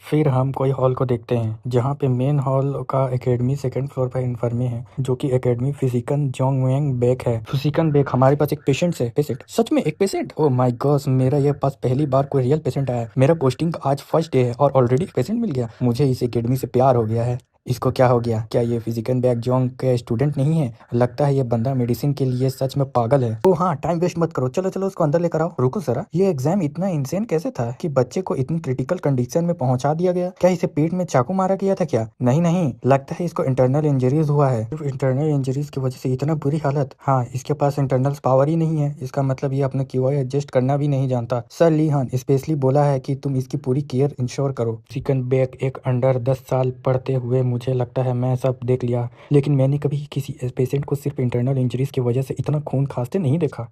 फिर हम कोई हॉल को देखते हैं जहाँ पे मेन हॉल का एकेडमी सेकंड फ्लोर पर इन्फर्मी है, जो कि एकेडमी फिजिकन जोंग वेंग बेक है। फिजिकन बेक हमारे पास एक पेशेंट है। पेशेंट सच में एक पेशेंट? ओ माय गॉड, मेरा ये पास पहली बार कोई रियल पेशेंट आया है। मेरा पोस्टिंग आज फर्स्ट डे है और ऑलरेडी पेशेंट मिल गया। मुझे इस एकेडमी से प्यार हो गया है। इसको क्या हो गया? क्या ये फिजिकन बैक जोंग के स्टूडेंट नहीं है? लगता है ये बंदा मेडिसिन के लिए सच में पागल है। ओ हाँ, टाइम वेस्ट मत करो, चलो चलो उसको अंदर लेकर आओ। रुको जरा, ये एग्जाम इतना इंसेन कैसे था कि बच्चे को इतनी क्रिटिकल कंडीशन में पहुंचा दिया गया? क्या इसे पेट में चाकू मारा गया था क्या? नहीं नहीं, लगता है इसको इंटरनल इंजरीज हुआ है। सिर्फ इंटरनल इंजरीज की वजह से इतना बुरी हालत? हाँ, इसके पास इंटरनल पावर ही नहीं है। इसका मतलब ये अपना क्यूआई एडजस्ट करना भी नहीं जानता। सर लीहान स्पेशली बोला है कि तुम इसकी पूरी केयर इंश्योर करो। चिकन बैक एक अंडर 10 साल पढ़ते हुए मुझे लगता है मैं सब देख लिया, लेकिन मैंने कभी किसी पेशेंट को सिर्फ इंटरनल इंजरीज की वजह से इतना खून खांसते नहीं देखा।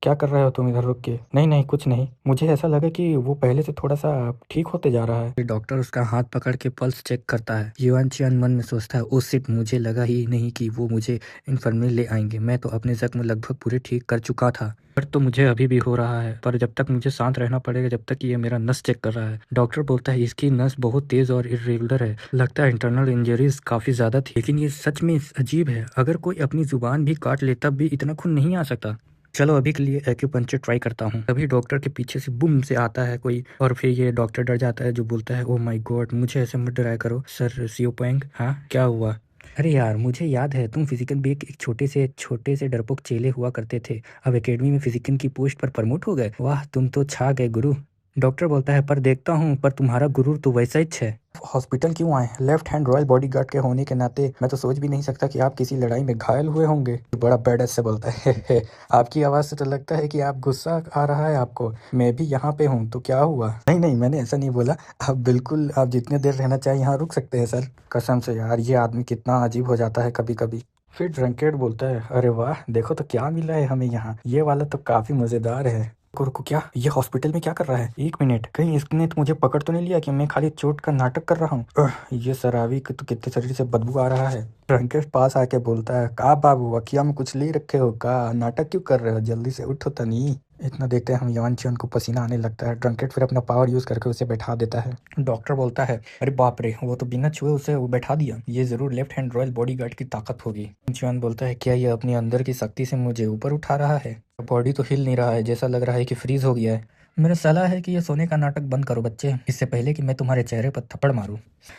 क्या कर रहे हो तुम इधर रुक के? नहीं नहीं, कुछ नहीं। मुझे ऐसा लगा कि वो पहले से थोड़ा सा ठीक होते जा रहा है। फिर डॉक्टर उसका हाथ पकड़ के पल्स चेक करता है। युआन चियान मन में सोचता है, ओ शिट, मुझे लगा ही नहीं कि वो मुझे इन्फर्मरी ले आएंगे। मैं तो अपने जख्म लगभग पूरे ठीक कर चुका था। पर तो मुझे अभी भी हो रहा है, पर जब तक मुझे शांत रहना पड़ेगा जब तक ये मेरा नस चेक कर रहा है। डॉक्टर बोलता है इसकी नस बहुत तेज और इरेगुलर है। लगता है इंटरनल इंजरीज काफी ज्यादा थी। लेकिन ये सच में अजीब है, अगर कोई अपनी जुबान भी काट ले तब भी इतना खून नहीं आ सकता। चलो अभी के लिए एक्यूपंक्चर ट्राई करता हूँ। तभी डॉक्टर के पीछे से बुम से आता है कोई, और फिर ये डॉक्टर डर जाता है, जो बोलता है, ओ माय गॉड, मुझे ऐसे मत डराया करो सर सियोपेंग। हाँ, क्या हुआ? अरे यार, मुझे याद है तुम फिजिकल भी एक छोटे से डरपोक चेले हुआ करते थे। अब एकेडमी में फिजिकल की पोस्ट पर प्रमोट हो गए। वाह, तुम तो छा गए गुरु। डॉक्टर बोलता है, पर देखता हूँ पर तुम्हारा गुरूर तो वैसा ही है। हॉस्पिटल क्यों आए? लेफ्ट हैंड रॉयल बॉडीगार्ड के होने के नाते मैं तो सोच भी नहीं सकता कि आप किसी लड़ाई में घायल हुए होंगे। बड़ा बैड से बोलता है। आपकी आवाज़ से तो लगता है कि आप गुस्सा आ रहा है आपको। मैं भी यहाँ पे हूँ, तो क्या हुआ? नहीं नहीं, मैंने ऐसा नहीं बोला। आप बिल्कुल, आप जितने देर रहना चाहिए यहाँ रुक सकते हैं सर। कसम से यार, ये आदमी कितना अजीब हो जाता है कभी कभी। फिर ड्रंकेट बोलता है, अरे वाह, देखो तो क्या मिला है हमें यहाँ। ये वाला तो काफी मजेदार है। रुको रुको, क्या ये हॉस्पिटल में क्या कर रहा है? एक मिनट, कहीं इसने तो मुझे पकड़ तो नहीं लिया कि मैं खाली चोट का नाटक कर रहा हूँ? ये शराबी के तो कितने शरीर से बदबू आ रहा है। ड्रंकेट पास आके बोलता है, का बाबू अखिया में कुछ ले रखे हो का? नाटक क्यों कर रहे हो? जल्दी से उठो तनी। इतना देखते हैं हम युआन चियन को पसीना आने लगता है। ड्रंकेट फिर अपना पावर यूज करके उसे बैठा देता है। डॉक्टर बोलता है, अरे बाप रे, वो तो बिना छुए उसे वो बैठा दिया। ये जरूर लेफ्ट हैंड रॉयल बॉडीगार्ड की ताकत होगी। चियन बोलता है, क्या ये अपनी अंदर की शक्ति से मुझे ऊपर उठा रहा है? बॉडी तो हिल नहीं रहा है, जैसा लग रहा है कि फ्रीज हो गया है। मेरा सलाह है कि ये सोने का नाटक बंद करो बच्चे, इससे पहले कि मैं तुम्हारे चेहरे पर थप्पड़ मारूं।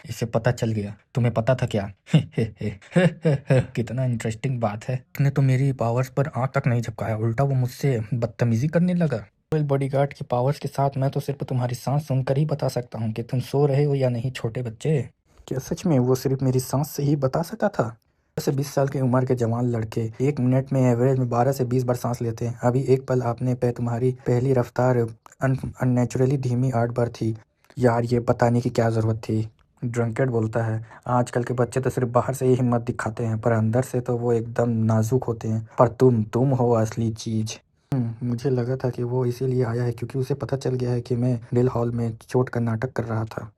इसे पता चल गया। तुम्हें पता था क्या? कितना इंटरेस्टिंग बात है। उसने तो मेरी पावर्स पर आंख तक नहीं झपकाया, उल्टा वो मुझसे बदतमीजी करने लगा। रॉयल बॉडीगार्ड की पावर्स के साथ मैं तो सिर्फ तुम्हारी सांस सुनकर ही बता सकता हूँ कि तुम सो रहे हो या नहीं, छोटे बच्चे। क्या सच में वो सिर्फ मेरी सांस से ही बता सका था? 10 से 20 साल की उम्र के जवान लड़के 1 मिनट में एवरेज में 12 से 20 बार सांस लेते हैं। अभी एक पल आपने पे तुम्हारी पहली रफ्तार अननेचुरली धीमी 8 बार थी। यार, ये बताने की क्या ज़रूरत थी? ड्रंकेट बोलता है, आजकल के बच्चे तो सिर्फ बाहर से ही हिम्मत दिखाते हैं, पर अंदर से तो वो एकदम नाजुक होते हैं। पर तुम हो असली चीज। मुझे लगा था कि वो इसीलिए आया है क्योंकि उसे पता चल गया है कि मैं ड्रिल हॉल में चोट का नाटक कर रहा था।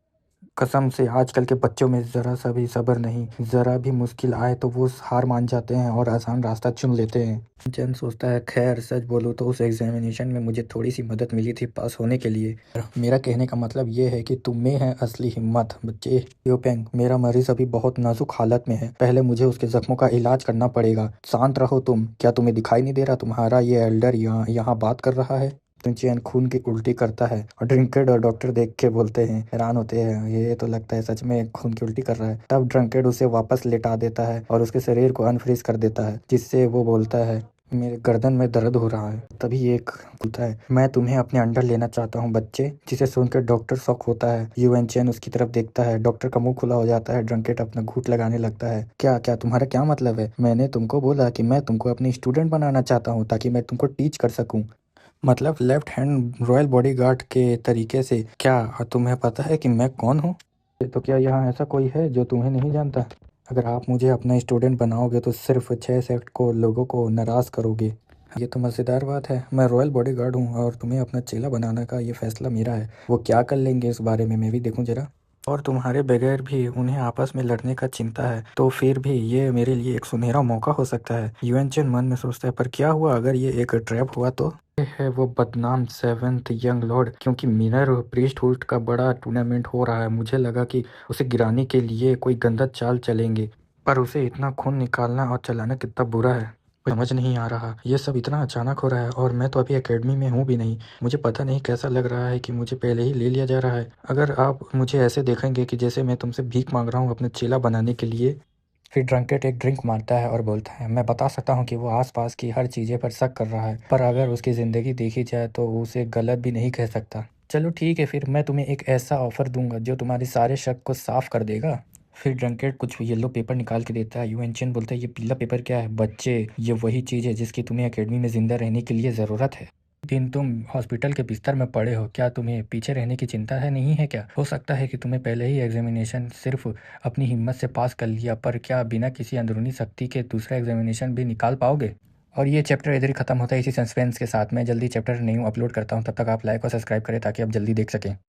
कसम से आजकल के बच्चों में ज़रा सा भी सब्र नहीं। ज़रा भी मुश्किल आए तो वो हार मान जाते हैं और आसान रास्ता चुन लेते हैं। जैन सोचता है, खैर सच बोलूँ तो उस एग्जामिनेशन में मुझे थोड़ी सी मदद मिली थी पास होने के लिए। मेरा कहने का मतलब ये है कि तुम में है असली हिम्मत बच्चे। योपेंग, मेरा मरीज अभी बहुत नाजुक हालत में है, पहले मुझे उसके जख्मों का इलाज करना पड़ेगा। शांत रहो तुम। क्या तुम्हें दिखाई नहीं दे रहा तुम्हारा ये एल्डर यहाँ यहाँ बात कर रहा है? चैन खून की उल्टी करता है और ड्रिंकेड और डॉक्टर देख के बोलते हैं, हैरान होते हैं, ये तो लगता है सच में खून की उल्टी कर रहा है। तब ड्रंकेड उसे वापस लेटा देता है और उसके शरीर को अनफ्रीज कर देता है, जिससे वो बोलता है, मेरे गर्दन में दर्द हो रहा है। तभी एक बोलता है, मैं तुम्हें अपने अंडर लेना चाहता हूँ बच्चे। जिसे सुनकर डॉक्टर शॉक होता है। यूएन चैन उसकी तरफ देखता है, डॉक्टर का मुंह खुला हो जाता है। ड्रंकेट अपना घूंट लगाने लगता है। क्या क्या तुम्हारा क्या मतलब है? मैंने तुमको बोला कि मैं तुमको अपनी स्टूडेंट बनाना चाहता हूँ ताकि मैं तुमको टीच कर सकूँ। मतलब लेफ्ट हैंड रॉयल बॉडीगार्ड के तरीके से? क्या तुम्हें पता है कि मैं कौन हूँ? तो क्या यहाँ ऐसा कोई है जो तुम्हें नहीं जानता? अगर आप मुझे अपना स्टूडेंट बनाओगे तो सिर्फ 6 सेकंड को लोगों को नाराज़ करोगे। ये तो मज़ेदार बात है। मैं रॉयल बॉडीगार्ड हूँ और तुम्हें अपना चेला बनाने का ये फैसला मेरा है। वो क्या कर लेंगे इस बारे में मैं भी देखूँ जरा। और तुम्हारे बगैर भी उन्हें आपस में लड़ने का चिंता है, तो फिर भी ये मेरे लिए एक सुनहरा मौका हो सकता है। युएन चेन मन में सोचता है, पर क्या हुआ अगर ये एक ट्रैप हुआ तो? ये है वो बदनाम सेवेंथ यंग लॉर्ड, क्योंकि मिरर प्रीस्टहुड का बड़ा टूर्नामेंट हो रहा है। मुझे लगा कि उसे गिराने के लिए कोई गंदा चाल चलेंगे, पर उसे इतना खून निकालना और चलाना कितना बुरा है, समझ नहीं आ रहा। ये सब इतना अचानक हो रहा है और मैं तो अभी एकेडमी में हूँ भी नहीं। मुझे पता नहीं कैसा लग रहा है कि मुझे पहले ही ले लिया जा रहा है। अगर आप मुझे ऐसे देखेंगे कि जैसे मैं तुमसे भीख मांग रहा हूँ अपने चेला बनाने के लिए। फिर ड्रंकेट एक ड्रिंक मारता है और बोलता है, मैं बता सकता हूँ कि वो आसपास की हर चीज़ें पर शक कर रहा है, पर अगर उसकी ज़िंदगी देखी जाए तो उसे गलत भी नहीं कह सकता। चलो ठीक है, फिर मैं तुम्हें एक ऐसा ऑफ़र दूंगा जो तुम्हारे सारे शक को साफ कर देगा। फिर ड्रंकेट कुछ येलो पेपर निकाल के देता है। यूएनचिन बोलता है, ये पीला पेपर क्या है बच्चे? ये वही चीज़ है जिसकी तुम्हें एकेडमी में ज़िंदा रहने के लिए ज़रूरत है। दिन तुम हॉस्पिटल के बिस्तर में पड़े हो, क्या तुम्हें पीछे रहने की चिंता है नहीं है क्या? हो सकता है कि तुम्हें पहले ही एग्जामिनेशन सिर्फ अपनी हिम्मत से पास कर लिया, पर क्या बिना किसी अंदरूनी शक्ति के दूसरा एग्जामिनेशन भी निकाल पाओगे? और ये चैप्टर इधर ही खत्म होता है इसी सस्पेंस के साथ। मैं जल्दी चैप्टर न्यू अपलोड करता हूँ, तब तक आप लाइक और सब्सक्राइब करें ताकि आप जल्दी देख सकें।